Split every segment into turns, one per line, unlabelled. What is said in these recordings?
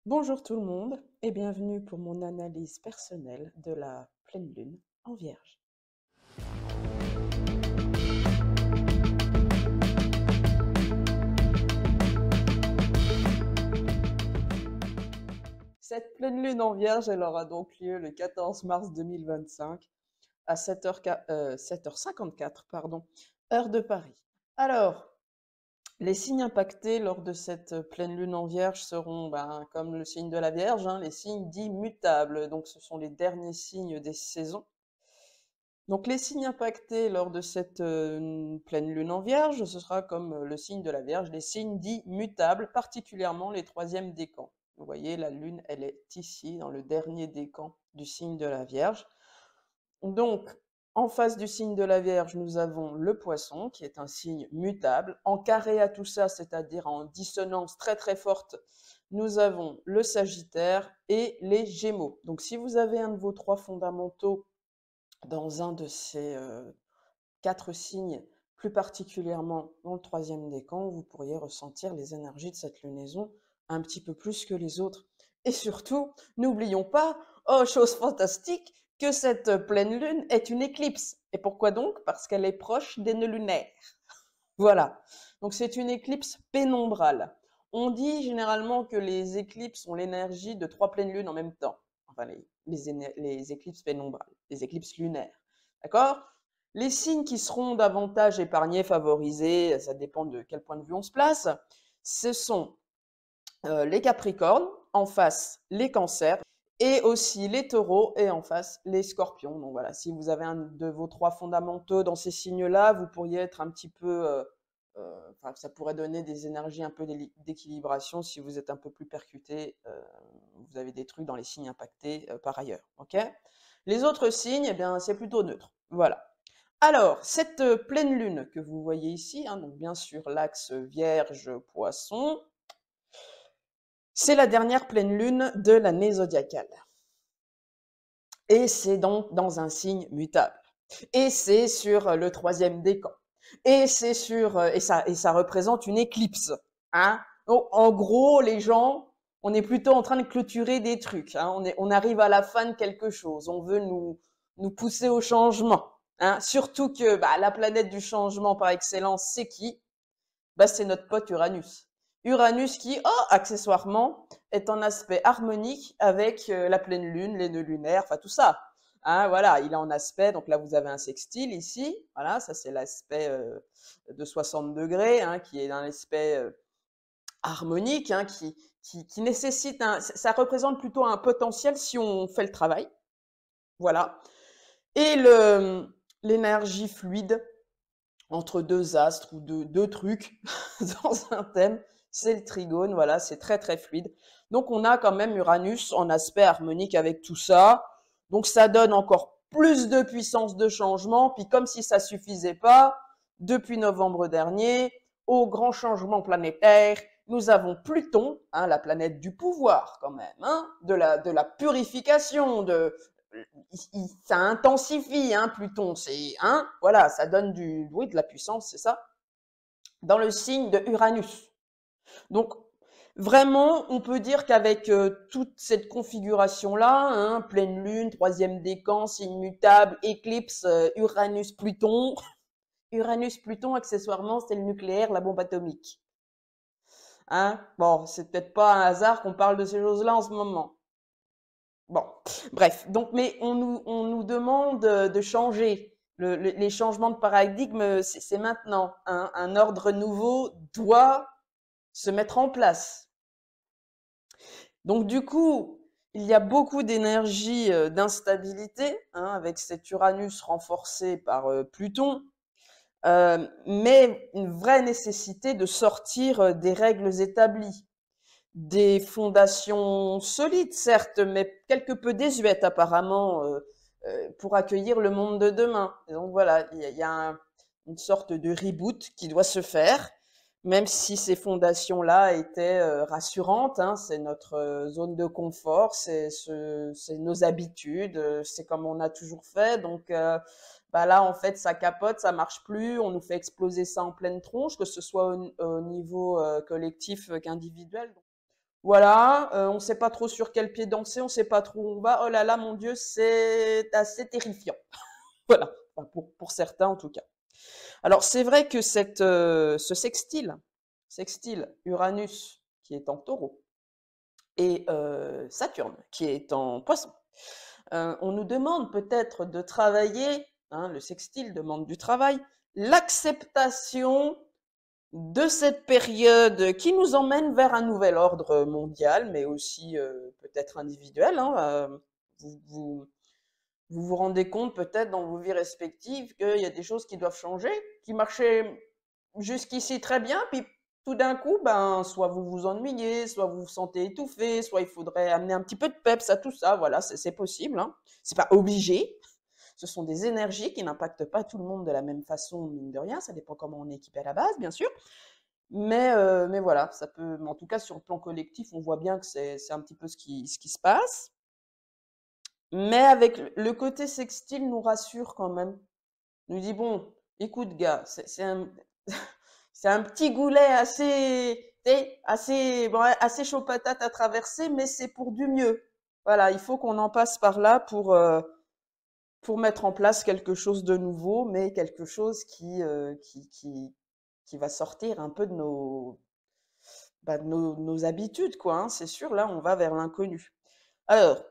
Bonjour tout le monde et bienvenue pour mon analyse personnelle de la pleine lune en Vierge. Cette pleine lune en Vierge, elle aura donc lieu le 14 mars 2025 à 7h54, pardon, heure de Paris. Alors, les signes impactés lors de cette pleine lune en Vierge seront, comme le signe de la Vierge, les signes dits mutables. Donc, ce sont les derniers signes des saisons. Donc les signes impactés lors de cette pleine lune en Vierge, ce sera comme le signe de la Vierge, les signes dits mutables, particulièrement les troisièmes décans. Vous voyez, la lune, elle est ici, dans le dernier décan du signe de la Vierge. Donc, en face du signe de la Vierge, nous avons le Poisson, qui est un signe mutable. En carré à tout ça, c'est-à-dire en dissonance très très forte, nous avons le Sagittaire et les Gémeaux. Donc, si vous avez un de vos trois fondamentaux dans un de ces 4 signes, plus particulièrement dans le troisième décan, vous pourriez ressentir les énergies de cette lunaison un petit peu plus que les autres. Et surtout, n'oublions pas, oh chose fantastique, que cette pleine lune est une éclipse. Et pourquoi donc? Parce qu'elle est proche des nœuds lunaires. Voilà. Donc c'est une éclipse pénombrale. On dit généralement que les éclipses ont l'énergie de 3 pleines lunes en même temps. Enfin, les éclipses pénombrales, les éclipses lunaires. D'accord? Les signes qui seront davantage épargnés, favorisés, ça dépend de quel point de vue on se place, ce sont les Capricornes, en face les Cancers, et aussi les Taureaux, et en face les Scorpions. Donc voilà, si vous avez un de vos trois fondamentaux dans ces signes-là, vous pourriez être un petit peu, ça pourrait donner des énergies un peu d'équilibration si vous êtes un peu plus percuté, vous avez des trucs dans les signes impactés par ailleurs. Ok? Les autres signes, eh bien, c'est plutôt neutre. Voilà. Alors, cette pleine lune que vous voyez ici, donc bien sûr l'axe Vierge-Poisson, c'est la dernière pleine lune de l'année zodiacale. Et c'est donc dans un signe mutable. Et c'est sur le troisième décan. Et c'est sur et ça représente une éclipse. Hein. Donc, en gros, les gens, on est plutôt en train de clôturer des trucs. Hein. On arrive à la fin de quelque chose. On veut nous pousser au changement. Hein. Surtout que la planète du changement par excellence, c'est qui? C'est notre pote Uranus. Uranus qui, accessoirement, est en aspect harmonique avec la pleine lune, les nœuds lunaires, enfin tout ça. Hein, voilà, il est en aspect, donc là vous avez un sextile ici, voilà, ça c'est l'aspect de 60 degrés, qui est un aspect harmonique, qui nécessite ça représente plutôt un potentiel si on fait le travail, voilà. Et l'énergie fluide, entre deux astres ou deux trucs dans un thème, c'est le trigone, voilà, c'est très très fluide. Donc on a quand même Uranus en aspect harmonique avec tout ça. Donc ça donne encore plus de puissance de changement. Puis comme si ça suffisait pas, depuis novembre dernier, au grand changement planétaire, nous avons Pluton, la planète du pouvoir quand même, de la purification, ça intensifie, Pluton, voilà, ça donne de la puissance, c'est ça, dans le signe de Uranus. Donc, vraiment, on peut dire qu'avec toute cette configuration-là, pleine lune, troisième décan, signe mutable, éclipse, Uranus-Pluton, Uranus-Pluton, accessoirement, c'est le nucléaire, la bombe atomique. Bon, c'est peut-être pas un hasard qu'on parle de ces choses-là en ce moment. Bon, bref, donc, mais on nous demande de changer. Les changements de paradigme, c'est maintenant. Un ordre nouveau doit se mettre en place. Donc, du coup, il y a beaucoup d'énergie d'instabilité, avec cet Uranus renforcé par Pluton, mais une vraie nécessité de sortir des règles établies. Des fondations solides, certes, mais quelque peu désuètes apparemment pour accueillir le monde de demain. Et donc voilà, il y a une sorte de reboot qui doit se faire, même si ces fondations-là étaient rassurantes. C'est notre zone de confort, c'est nos habitudes, c'est comme on a toujours fait. Donc là, en fait, ça capote, ça marche plus, on nous fait exploser ça en pleine tronche, que ce soit au niveau collectif qu'individuel. Voilà, on ne sait pas trop sur quel pied danser, on ne sait pas trop où on va. Oh là là, mon Dieu, c'est assez terrifiant. Voilà, enfin, pour certains en tout cas. Alors c'est vrai que ce sextile Uranus qui est en Taureau et Saturne qui est en Poisson, on nous demande peut-être de travailler, hein, le sextile demande du travail, l'acceptation de cette période qui nous emmène vers un nouvel ordre mondial, mais aussi peut-être individuel. Hein, vous, vous, vous vous rendez compte peut-être dans vos vies respectives qu'il y a des choses qui doivent changer, qui marchaient jusqu'ici très bien, puis tout d'un coup, ben, soit vous vous ennuyez, soit vous vous sentez étouffé, soit il faudrait amener un petit peu de peps à tout ça. Voilà, c'est possible. Hein. C'est pas obligé. Ce sont des énergies qui n'impactent pas tout le monde de la même façon, mine de rien. Ça dépend comment on est équipé à la base, bien sûr. Mais voilà, ça peut. En tout cas, sur le plan collectif, on voit bien que c'est un petit peu ce qui se passe. Mais avec le côté sextile nous rassure quand même. Nous dit bon, écoute gars, c'est un c'est un petit goulet assez chaud patate à traverser, mais c'est pour du mieux. Voilà, il faut qu'on en passe par là pour mettre en place quelque chose de nouveau, mais quelque chose qui va sortir un peu de nos habitudes, quoi. Hein. C'est sûr, là, on va vers l'inconnu. Alors,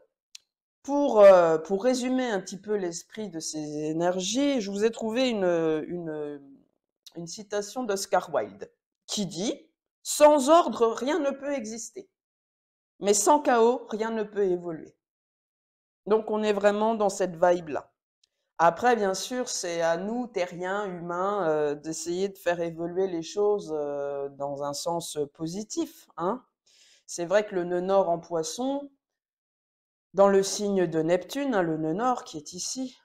pour résumer un petit peu l'esprit de ces énergies, je vous ai trouvé une citation d'Oscar Wilde qui dit « Sans ordre, rien ne peut exister, mais sans chaos, rien ne peut évoluer. » Donc on est vraiment dans cette vibe-là. Après, bien sûr, c'est à nous, terriens, humains, d'essayer de faire évoluer les choses dans un sens positif. Hein. C'est vrai que le nœud nord en Poisson, dans le signe de Neptune, hein, le nœud nord qui est ici,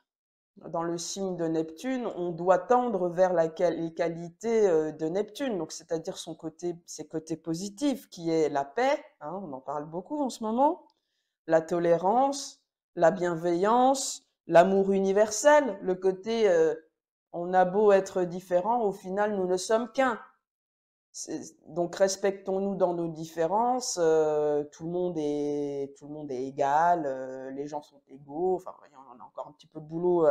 dans le signe de Neptune, on doit tendre vers les qualités de Neptune, donc c'est-à-dire ses côtés positifs, qui est la paix, hein, on en parle beaucoup en ce moment, la tolérance, la bienveillance, l'amour universel, le côté on a beau être différents, au final nous ne sommes qu'un. Donc respectons-nous dans nos différences. Tout le monde est égal. Les gens sont égaux. Enfin, on a encore un petit peu de boulot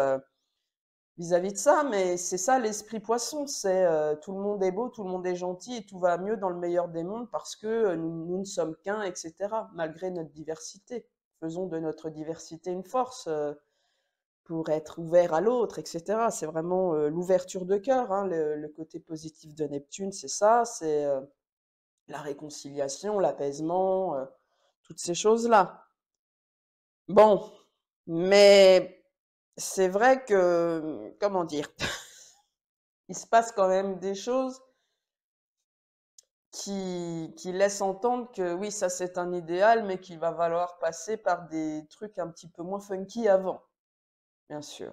vis-à-vis de ça, mais c'est ça l'esprit poisson. C'est tout le monde est beau, tout le monde est gentil et tout va mieux dans le meilleur des mondes parce que nous ne sommes qu'un, etc. Malgré notre diversité, faisons de notre diversité une force. Pour être ouvert à l'autre, etc. C'est vraiment l'ouverture de cœur. Hein, le côté positif de Neptune, c'est ça, c'est la réconciliation, l'apaisement, toutes ces choses-là. Bon, mais c'est vrai que, comment dire, il se passe quand même des choses qui laissent entendre que oui, ça c'est un idéal, mais qu'il va falloir passer par des trucs un petit peu moins funky avant, bien sûr.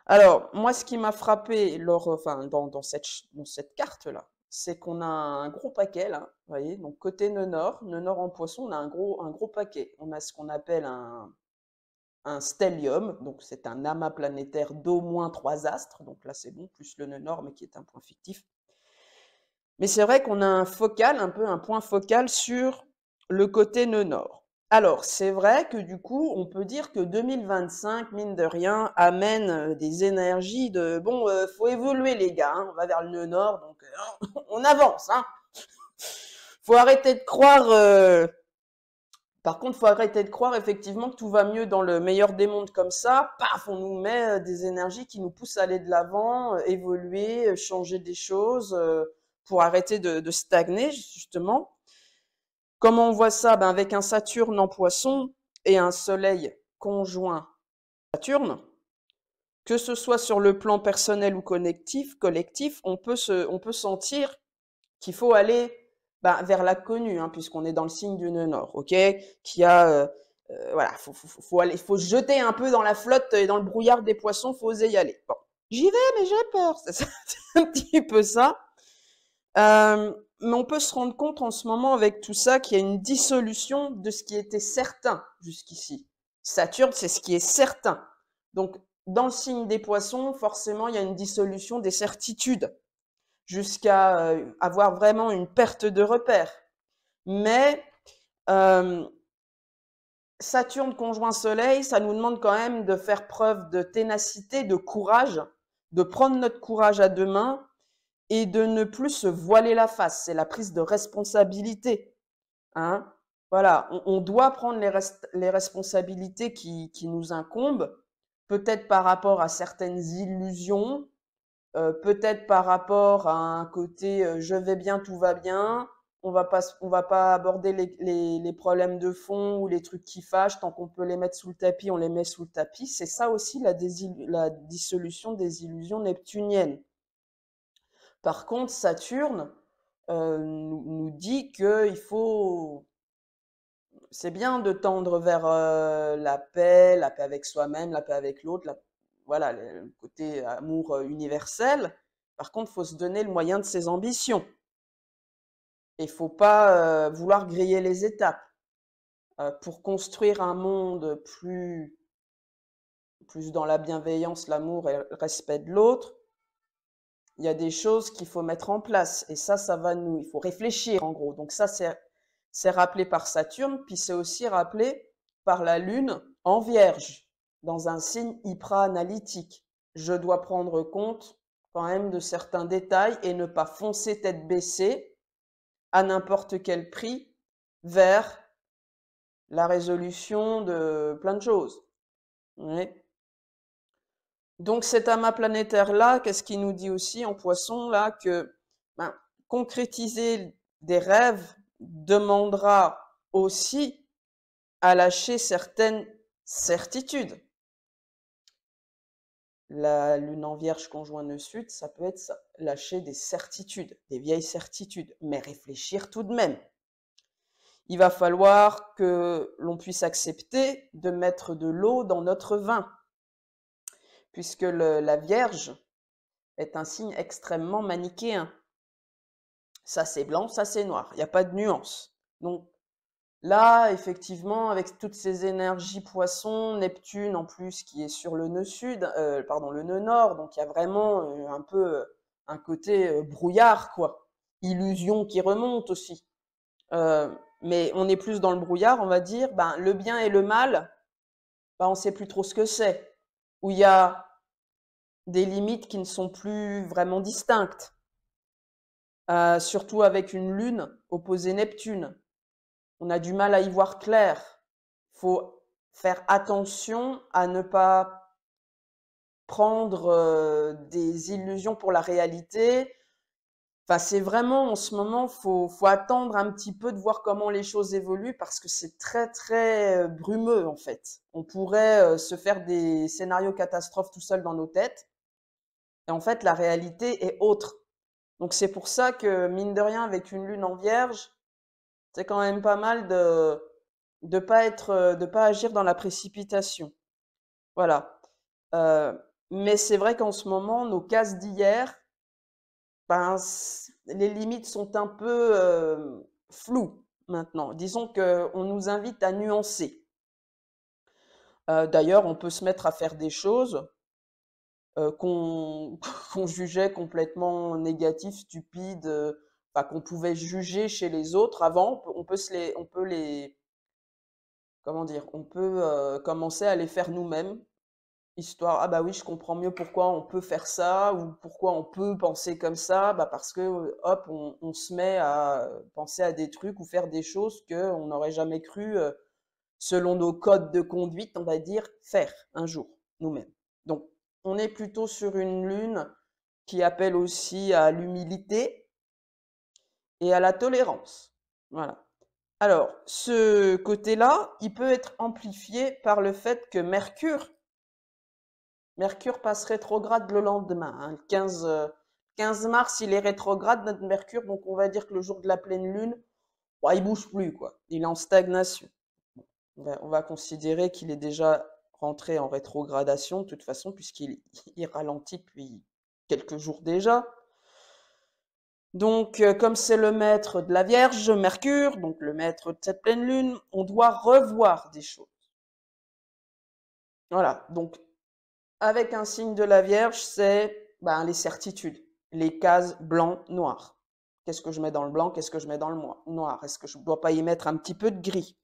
Alors, moi, ce qui m'a frappé enfin, dans cette carte-là, c'est qu'on a un gros paquet, là, vous voyez, donc côté nœud nord en Poisson, on a un gros paquet. On a ce qu'on appelle un stellium, donc c'est un amas planétaire d'au moins 3 astres, donc là c'est bon, plus le nœud nord, mais qui est un point fictif. Mais c'est vrai qu'on a un peu un point focal sur le côté nœud nord. Alors, c'est vrai que du coup, on peut dire que 2025, mine de rien, amène des énergies de bon, faut évoluer les gars, hein, on va vers le nœud nord, donc on avance. Hein. Faut arrêter de croire. Par contre, faut arrêter de croire effectivement que tout va mieux dans le meilleur des mondes comme ça. Paf, on nous met des énergies qui nous poussent à aller de l'avant, évoluer, changer des choses pour arrêter de stagner justement. Comment on voit ça? Ben, avec un Saturne en Poisson et un Soleil conjoint Saturne, que ce soit sur le plan personnel ou collectif, on peut sentir qu'il faut aller vers l'inconnu, hein, puisqu'on est dans le signe du nœud nord, ok? Voilà, faut se jeter un peu dans la flotte et dans le brouillard des poissons, faut oser y aller. Bon, j'y vais, mais j'ai peur. C'est un petit peu ça. Mais on peut se rendre compte en ce moment avec tout ça qu'il y a une dissolution de ce qui était certain jusqu'ici. Saturne, c'est ce qui est certain. Donc, dans le signe des poissons, forcément, il y a une dissolution des certitudes jusqu'à avoir vraiment une perte de repère. Mais Euh, Saturne conjoint Soleil, ça nous demande quand même de faire preuve de ténacité, de courage, de prendre notre courage à deux mains et de ne plus se voiler la face. C'est la prise de responsabilité. Hein. Voilà, on doit prendre les responsabilités qui nous incombent, peut-être par rapport à certaines illusions, peut-être par rapport à un côté je vais bien, tout va bien. On va pas aborder les problèmes de fond ou les trucs qui fâchent. Tant qu'on peut les mettre sous le tapis, on les met sous le tapis. C'est ça aussi la dissolution des illusions neptuniennes. Par contre, Saturne nous dit qu'il faut, c'est bien de tendre vers la paix avec soi-même, la paix avec l'autre, voilà, le côté amour universel. Par contre, il faut se donner le moyen de ses ambitions. Il ne faut pas vouloir griller les étapes. Pour construire un monde plus dans la bienveillance, l'amour et le respect de l'autre, il y a des choses qu'il faut mettre en place. Et ça il faut réfléchir en gros. Donc ça, c'est rappelé par Saturne, puis c'est aussi rappelé par la Lune en Vierge, dans un signe hyper-analytique. Je dois prendre compte quand même de certains détails et ne pas foncer tête baissée à n'importe quel prix vers la résolution de plein de choses. Oui. Donc cet amas planétaire-là, qu'est-ce qu'il nous dit aussi en Poisson, là, que ben, concrétiser des rêves demandera aussi à lâcher certaines certitudes. La Lune en Vierge conjoint Nœud Sud, ça peut être ça, lâcher des certitudes, des vieilles certitudes, mais réfléchir tout de même. Il va falloir que l'on puisse accepter de mettre de l'eau dans notre vin, puisque la Vierge est un signe extrêmement manichéen. Ça c'est blanc, ça c'est noir, il n'y a pas de nuance. Donc là, effectivement, avec toutes ces énergies poissons, Neptune en plus qui est sur le nœud sud, le nœud nord, donc il y a vraiment un peu un côté brouillard, quoi. Illusion qui remonte aussi. Mais on est plus dans le brouillard, on va dire, ben, le bien et le mal, ben, on ne sait plus trop ce que c'est. Où il y a des limites qui ne sont plus vraiment distinctes. Surtout avec une lune opposée Neptune. On a du mal à y voir clair. Il faut faire attention à ne pas prendre des illusions pour la réalité. Enfin, c'est vraiment en ce moment, faut attendre un petit peu de voir comment les choses évoluent parce que c'est très très brumeux en fait. On pourrait se faire des scénarios catastrophes tout seul dans nos têtes et en fait la réalité est autre. Donc c'est pour ça que mine de rien avec une lune en Vierge, c'est quand même pas mal de pas agir dans la précipitation. Voilà. Mais c'est vrai qu'en ce moment, nos cases d'hier, ben, les limites sont un peu floues maintenant. Disons qu'on nous invite à nuancer. D'ailleurs, on peut se mettre à faire des choses qu'on qu'on jugeait complètement négatives, stupides, enfin, qu'on pouvait juger chez les autres avant. On peut les, comment dire, on peut commencer à les faire nous-mêmes. Histoire, ah bah oui, je comprends mieux pourquoi on peut faire ça ou pourquoi on peut penser comme ça, bah parce que hop, on se met à penser à des trucs ou faire des choses qu'on n'aurait jamais cru, selon nos codes de conduite, on va dire, faire un jour, nous-mêmes. Donc, on est plutôt sur une lune qui appelle aussi à l'humilité et à la tolérance. Voilà. Alors, ce côté-là, il peut être amplifié par le fait que Mercure passe rétrograde le lendemain. Hein. Le 15 mars, il est rétrograde, notre Mercure. Donc, on va dire que le jour de la pleine lune, bah, il bouge plus, quoi. Il est en stagnation. On va considérer qu'il est déjà rentré en rétrogradation, de toute façon, puisqu'il ralentit depuis quelques jours déjà. Donc, comme c'est le maître de la Vierge, Mercure, donc le maître de cette pleine lune, on doit revoir des choses. Voilà. Donc, avec un signe de la Vierge, c'est ben, les certitudes, les cases blanc, noir. Qu'est-ce que je mets dans le blanc? Qu'est-ce que je mets dans le noir? Est-ce que je ne dois pas y mettre un petit peu de gris?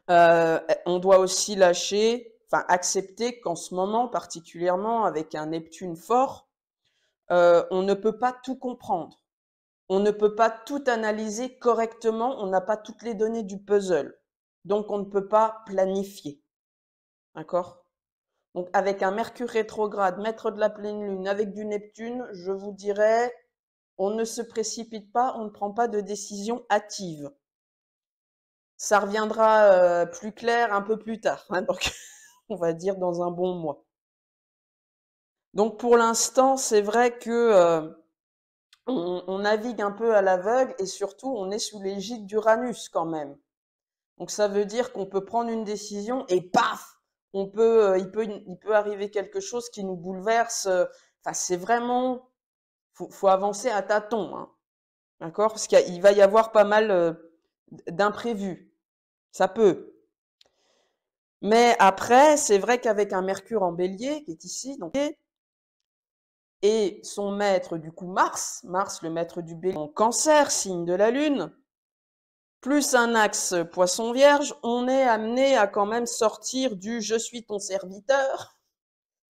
On doit aussi lâcher, enfin accepter qu'en ce moment, particulièrement avec un Neptune fort, on ne peut pas tout comprendre. On ne peut pas tout analyser correctement, on n'a pas toutes les données du puzzle. Donc on ne peut pas planifier. D'accord? Donc avec un Mercure rétrograde, maître de la pleine lune, avec du Neptune, je vous dirais, on ne se précipite pas, on ne prend pas de décision hâtive. Ça reviendra plus clair un peu plus tard, hein, donc on va dire dans un bon mois. Donc pour l'instant, c'est vrai que on navigue un peu à l'aveugle et surtout on est sous l'égide d'Uranus quand même. Donc ça veut dire qu'on peut prendre une décision et paf, il peut arriver quelque chose qui nous bouleverse. Enfin, c'est vraiment, faut avancer à tâtons, hein, d'accord? Parce qu'il va y avoir pas mal d'imprévus. Ça peut. Mais après, c'est vrai qu'avec un Mercure en Bélier qui est ici, donc et son maître du coup Mars, le maître du Bélier en Cancer, signe de la Lune, plus un axe Poisson Vierge, on est amené à quand même sortir du je suis ton serviteur,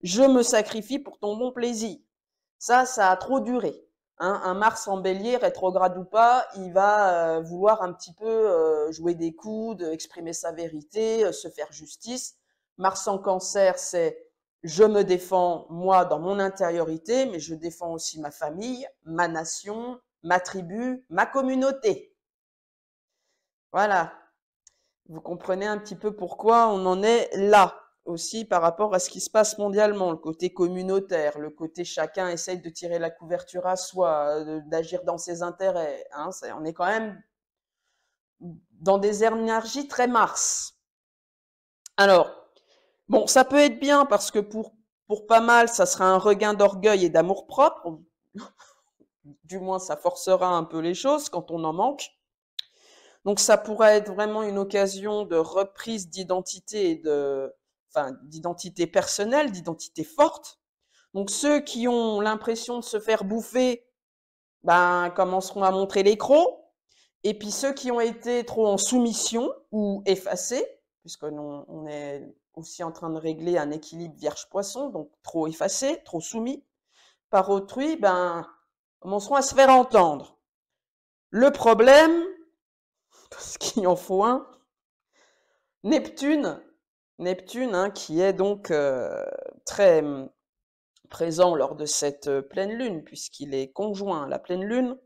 je me sacrifie pour ton bon plaisir. Ça a trop duré. Hein, un Mars en Bélier, rétrograde ou pas, il va vouloir un petit peu jouer des coudes, exprimer sa vérité, se faire justice. Mars en Cancer, c'est je me défends moi dans mon intériorité, mais je défends aussi ma famille, ma nation, ma tribu, ma communauté. Voilà. Vous comprenez un petit peu pourquoi on en est là aussi par rapport à ce qui se passe mondialement, le côté communautaire, le côté chacun essaye de tirer la couverture à soi, d'agir dans ses intérêts. Hein, on est quand même dans des énergies très Mars. Alors, bon, ça peut être bien parce que pour pas mal, ça sera un regain d'orgueil et d'amour-propre. Du moins, ça forcera un peu les choses quand on en manque. Donc ça pourrait être vraiment une occasion de reprise d'identité et d'identité personnelle, d'identité forte. Donc ceux qui ont l'impression de se faire bouffer, ben commenceront à montrer les crocs. Et puis ceux qui ont été trop en soumission ou effacés, puisqu'on est aussi en train de régler un équilibre Vierge-Poisson, donc trop effacés, trop soumis par autrui, ben commenceront à se faire entendre. Le problème, parce qu'il en faut un, Neptune, hein, qui est donc très présent lors de cette pleine lune, puisqu'il est conjoint à la pleine lune,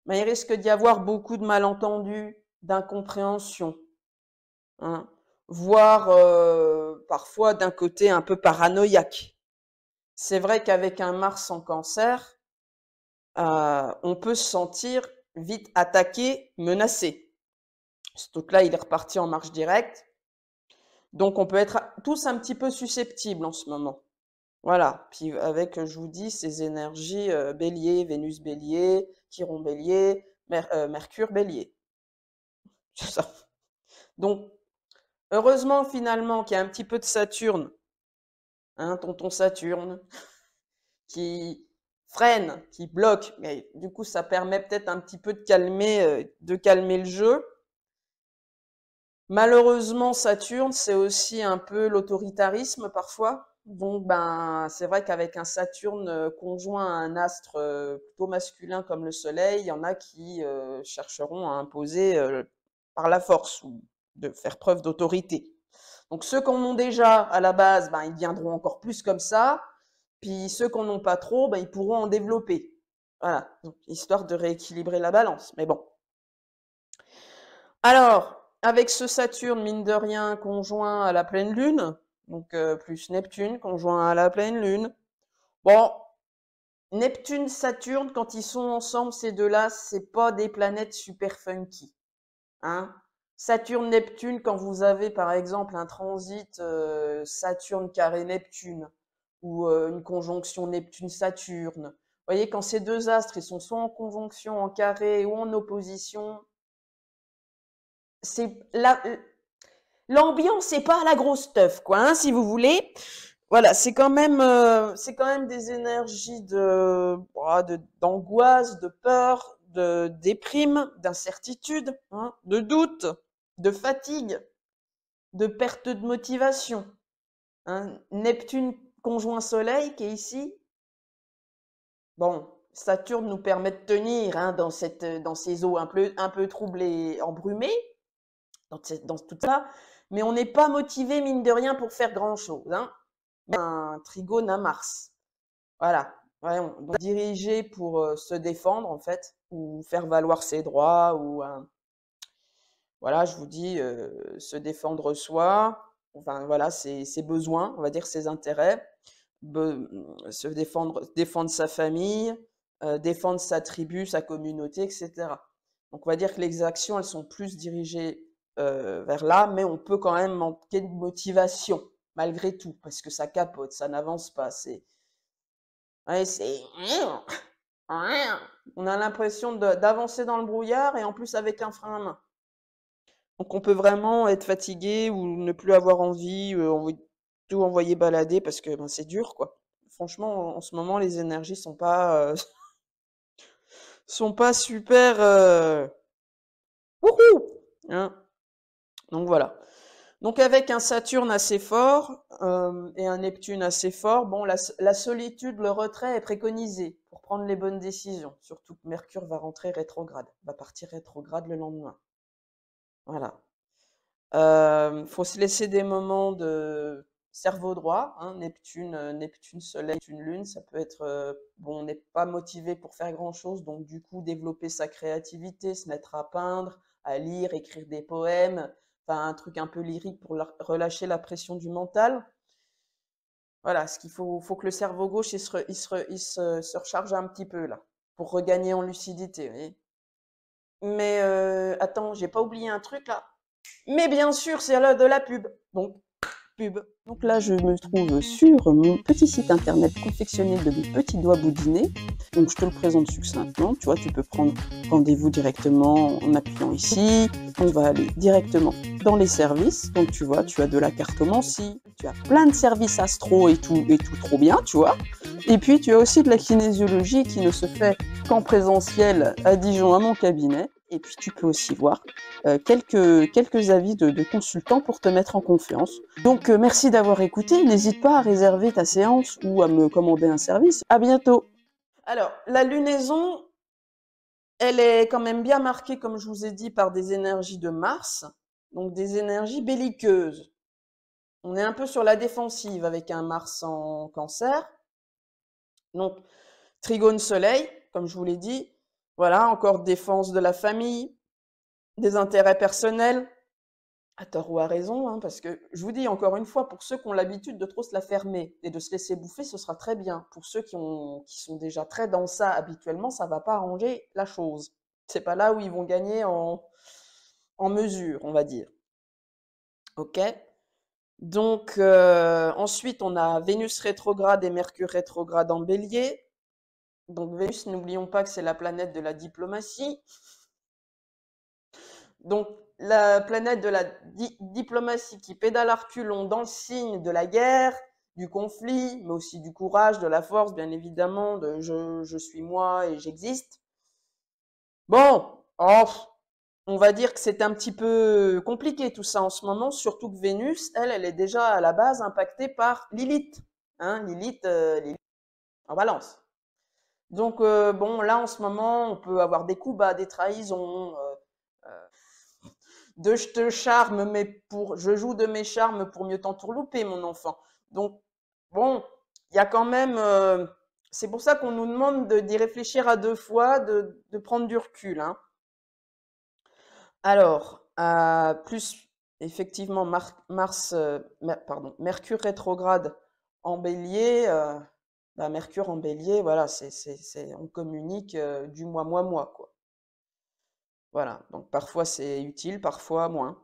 mais il risque d'y avoir beaucoup de malentendus, d'incompréhension, hein, voire parfois d'un côté un peu paranoïaque. C'est vrai qu'avec un Mars en Cancer, on peut se sentir vite attaqué, menacé. Ce truc-là, il est reparti en marche directe. Donc, on peut être tous un petit peu susceptibles en ce moment. Voilà. Puis avec, je vous dis, ces énergies Bélier, Vénus Bélier, Chiron Bélier, Mercure Bélier. C'est ça. Donc, heureusement finalement qu'il y a un petit peu de Saturne, hein, tonton Saturne, qui freine, qui bloque. Mais du coup, ça permet peut-être un petit peu de calmer le jeu. Malheureusement, Saturne, c'est aussi un peu l'autoritarisme parfois. Donc, ben, c'est vrai qu'avec un Saturne conjoint à un astre plutôt masculin comme le Soleil, il y en a qui chercheront à imposer par la force ou de faire preuve d'autorité. Donc, ceux qu'on ont déjà à la base, ben, ils viendront encore plus comme ça. Puis ceux qu'on n'ont pas trop, ben, ils pourront en développer. Voilà, donc, histoire de rééquilibrer la balance. Mais bon. Alors, avec ce Saturne, mine de rien, conjoint à la pleine lune, donc plus Neptune, conjoint à la pleine lune. Bon, Neptune, Saturne, quand ils sont ensemble, ces deux-là, c'est pas des planètes super funky. Hein. Saturne, Neptune, quand vous avez par exemple un transit Saturne carré Neptune, ou une conjonction Neptune-Saturne, vous voyez, quand ces deux astres, ils sont soit en conjonction, en carré ou en opposition, c'est l'ambiance, c'est pas la grosse teuf, quoi, hein, si vous voulez. Voilà, c'est quand même des énergies d'angoisse, de peur, de déprime, d'incertitude, hein, de doute, de fatigue, de perte de motivation. Hein. Neptune conjoint Soleil qui est ici. Bon, Saturne nous permet de tenir hein, dans ces eaux un peu troublées, embrumées, dans tout ça, mais on n'est pas motivé, mine de rien, pour faire grand-chose. Hein. Un trigone à Mars. Voilà. Ouais, on est dirigé pour se défendre, en fait, ou faire valoir ses droits, ou voilà, je vous dis, se défendre soi, enfin voilà, ses besoins, on va dire ses intérêts, se défendre sa famille, défendre sa tribu, sa communauté, etc. Donc on va dire que les actions, elles sont plus dirigées vers là, mais on peut quand même manquer de motivation, malgré tout, parce que ça capote, ça n'avance pas. Ouais, on a l'impression d'avancer dans le brouillard et en plus avec un frein à main. Donc on peut vraiment être fatigué ou ne plus avoir envie, tout envoyer balader parce que ben, c'est dur, quoi. Franchement, en ce moment, les énergies sont pas super wouhou, hein. Donc voilà. Donc avec un Saturne assez fort et un Neptune assez fort, bon, la solitude, le retrait est préconisé pour prendre les bonnes décisions. Surtout que Mercure va rentrer rétrograde, va partir rétrograde le lendemain. Voilà. Faut se laisser des moments de cerveau droit, hein, Neptune, Soleil, Neptune, Lune, ça peut être, bon, on n'est pas motivé pour faire grand-chose, donc du coup, développer sa créativité, se mettre à peindre, à lire, écrire des poèmes, enfin un truc un peu lyrique pour relâcher la pression du mental. Voilà, ce qu'il faut que le cerveau gauche, il se recharge un petit peu là, pour regagner en lucidité, vous voyez. Mais attends, j'ai pas oublié un truc là. Mais bien sûr, c'est l'heure de la pub. Donc, pub. Donc là, je me trouve sur mon petit site internet confectionné de mes petits doigts boudinés. Donc, je te le présente succinctement. Tu vois, tu peux prendre rendez-vous directement en appuyant ici. On va aller directement dans les services. Donc, tu vois, tu as de la cartomancie, tu as plein de services astro et tout trop bien, tu vois. Et puis, tu as aussi de la kinésiologie qui ne se fait qu'en présentiel à Dijon, à mon cabinet. Et puis, tu peux aussi voir quelques avis de consultants pour te mettre en confiance. Donc, merci d'avoir écouté. N'hésite pas à réserver ta séance ou à me commander un service. À bientôt. Alors, la lunaison, elle est quand même bien marquée, comme je vous ai dit, par des énergies de Mars, donc des énergies belliqueuses. On est un peu sur la défensive avec un Mars en Cancer. Donc, trigone Soleil, comme je vous l'ai dit. Voilà, encore défense de la famille, des intérêts personnels, à tort ou à raison, hein, parce que je vous dis encore une fois, pour ceux qui ont l'habitude de trop se la fermer et de se laisser bouffer, ce sera très bien. Pour ceux qui sont déjà très dans ça habituellement, ça va pas arranger la chose. C'est pas là où ils vont gagner en mesure, on va dire. Ok? Donc ensuite, on a Vénus rétrograde et Mercure rétrograde en Bélier. Donc Vénus, n'oublions pas que c'est la planète de la diplomatie. Donc, la planète de la diplomatie qui pédale à reculons dans le signe de la guerre, du conflit, mais aussi du courage, de la force, bien évidemment, de je suis moi et j'existe. Bon, oh, on va dire que c'est un petit peu compliqué tout ça en ce moment, surtout que Vénus, elle est déjà à la base impactée par Lilith. Hein, Lilith en balance. Donc, bon, là en ce moment, on peut avoir des coups bas, des trahisons, de je te charme, mais je joue de mes charmes pour mieux t'entourlouper, mon enfant. Donc, bon, il y a quand même, c'est pour ça qu'on nous demande d'y réfléchir à deux fois, de prendre du recul. Hein. Alors, plus effectivement, Mercure rétrograde en bélier, Mercure en bélier, voilà, on communique du moi, quoi. Voilà, donc parfois c'est utile, parfois moins.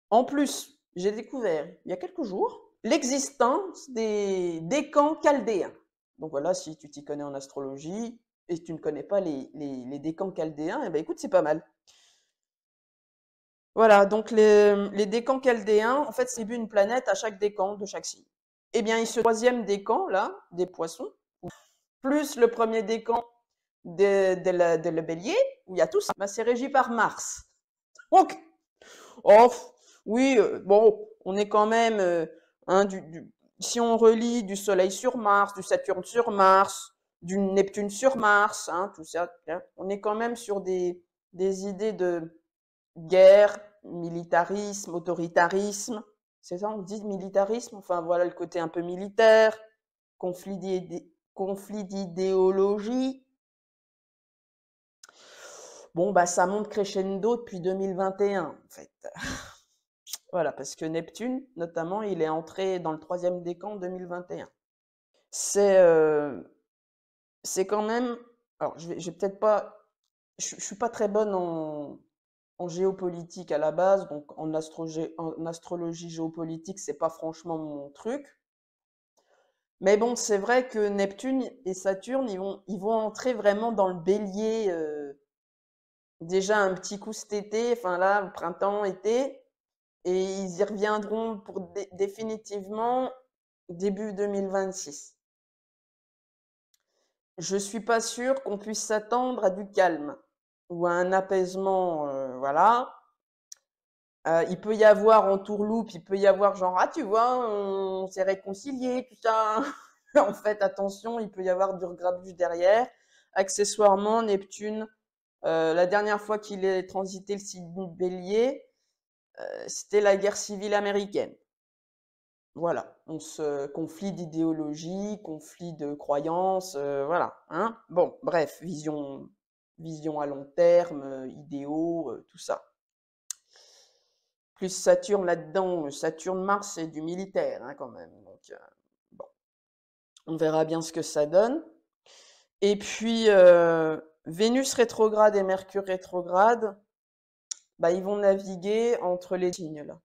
En plus, j'ai découvert il y a quelques jours l'existence des décans chaldéens. Donc voilà, si tu t'y connais en astrologie et tu ne connais pas les décans chaldéens, eh ben écoute, c'est pas mal. Voilà, donc les décans chaldéens, en fait, c'est une planète à chaque décan de chaque signe. Eh bien, il se troisième décan, là, des poissons, plus le premier décan de le bélier, où il y a tout ça, bah, c'est régi par Mars. Donc, oh, oui, bon, on est quand même, hein, si on relie du Soleil sur Mars, du Saturne sur Mars, du Neptune sur Mars, hein, tout ça, hein, on est quand même sur des idées de guerre, militarisme, autoritarisme. C'est ça, on dit militarisme. Enfin, voilà le côté un peu militaire, conflit d'idéologie. Bon, bah, ça monte crescendo depuis 2021, en fait. Voilà, parce que Neptune, notamment, il est entré dans le troisième décan en 2021. C'est quand même. Alors, je vais peut-être pas. Je suis pas très bonne en géopolitique à la base, donc en astrologie géopolitique, c'est pas franchement mon truc. Mais bon, c'est vrai que Neptune et Saturne, ils vont entrer vraiment dans le bélier déjà un petit coup cet été, enfin là, printemps, été, et ils y reviendront pour définitivement début 2026. Je suis pas sûre qu'on puisse s'attendre à du calme ou à un apaisement, voilà. Il peut y avoir en tourloupe, il peut y avoir genre, ah tu vois, on s'est réconciliés, tout ça. En fait, attention, il peut y avoir du regrabuge derrière. Accessoirement, Neptune, la dernière fois qu'il est transité le signe bélier, c'était la guerre civile américaine. Voilà, on se conflit d'idéologie, conflit de croyances, voilà. Hein. Bon, bref, vision à long terme, idéaux, tout ça. Plus Saturne là-dedans, Saturne-Mars, c'est du militaire hein, quand même. Donc, bon, on verra bien ce que ça donne. Et puis, Vénus rétrograde et Mercure rétrograde, bah, ils vont naviguer entre les signes là.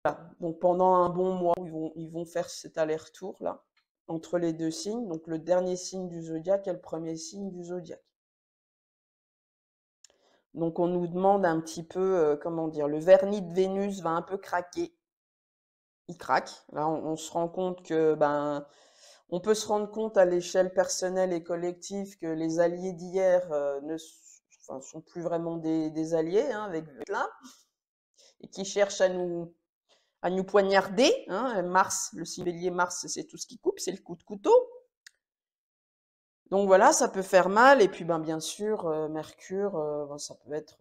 Voilà. Donc pendant un bon mois, ils vont faire cet aller-retour là entre les deux signes, donc le dernier signe du zodiaque et le premier signe du zodiaque. Donc on nous demande un petit peu, comment dire, le vernis de Vénus va un peu craquer. Il craque. Là, on se rend compte que, ben, on peut se rendre compte à l'échelle personnelle et collective que les alliés d'hier ne enfin, sont plus vraiment des alliés hein, avec là, et qui cherchent à nous poignarder. Hein. Mars, le signe bélier Mars, c'est tout ce qui coupe, c'est le coup de couteau. Donc voilà, ça peut faire mal. Et puis ben, bien sûr, Mercure, ben, ça peut être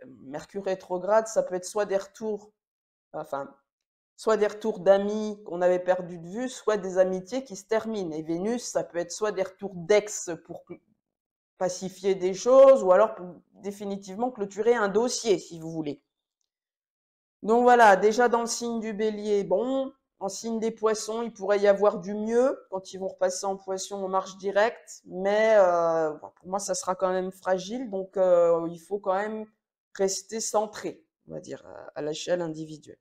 Mercure rétrograde, ça peut être soit des retours, enfin, soit des retours d'amis qu'on avait perdu de vue, soit des amitiés qui se terminent. Et Vénus, ça peut être soit des retours d'ex pour pacifier des choses, ou alors pour définitivement clôturer un dossier, si vous voulez. Donc voilà, déjà dans le signe du bélier, bon, en signe des poissons, il pourrait y avoir du mieux quand ils vont repasser en poisson en marche directe, mais pour moi, ça sera quand même fragile, donc il faut quand même rester centré, on va dire, à l'échelle individuelle.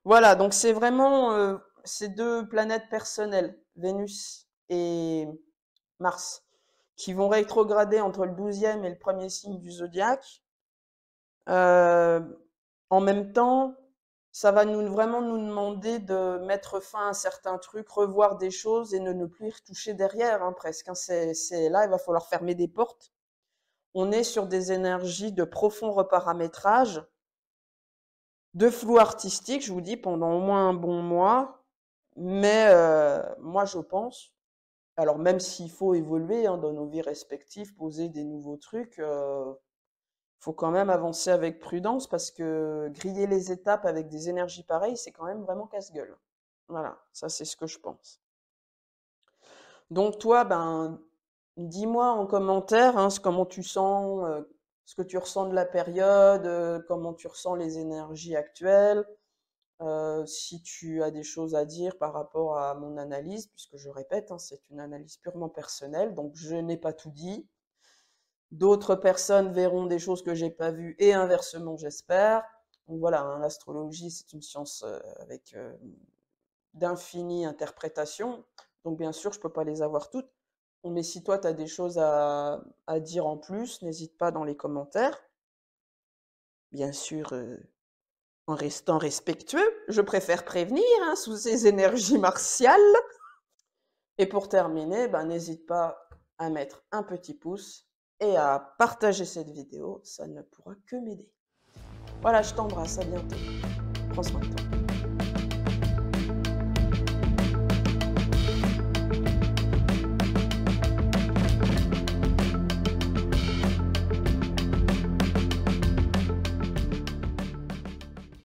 Voilà, donc c'est vraiment ces deux planètes personnelles, Vénus et Mars, qui vont rétrograder entre le 12e et le premier signe du zodiaque. En même temps, ça va vraiment nous demander de mettre fin à certains trucs, revoir des choses et ne plus y retoucher derrière, hein, presque. Hein. C'est là, il va falloir fermer des portes. On est sur des énergies de profond reparamétrage, de flou artistique, je vous dis, pendant au moins un bon mois. Mais moi, je pense, alors même s'il faut évoluer hein, dans nos vies respectives, poser des nouveaux trucs, faut quand même avancer avec prudence parce que griller les étapes avec des énergies pareilles, c'est quand même vraiment casse-gueule. Voilà, ça c'est ce que je pense. Donc toi, ben, dis-moi en commentaire hein, comment tu sens, ce que tu ressens de la période, comment tu ressens les énergies actuelles, si tu as des choses à dire par rapport à mon analyse, puisque je répète, hein, c'est une analyse purement personnelle, donc je n'ai pas tout dit. D'autres personnes verront des choses que j'ai pas vues et inversement, j'espère. Donc voilà, hein, l'astrologie, c'est une science avec d'infinies interprétations. Donc bien sûr, je peux pas les avoir toutes. Mais si toi, tu as des choses à dire en plus, n'hésite pas dans les commentaires. Bien sûr, en restant respectueux. Je préfère prévenir hein, sous ces énergies martiales. Et pour terminer, ben, n'hésite pas à mettre un petit pouce et à partager cette vidéo, ça ne pourra que m'aider. Voilà, je t'embrasse, à bientôt. Prends soin de toi.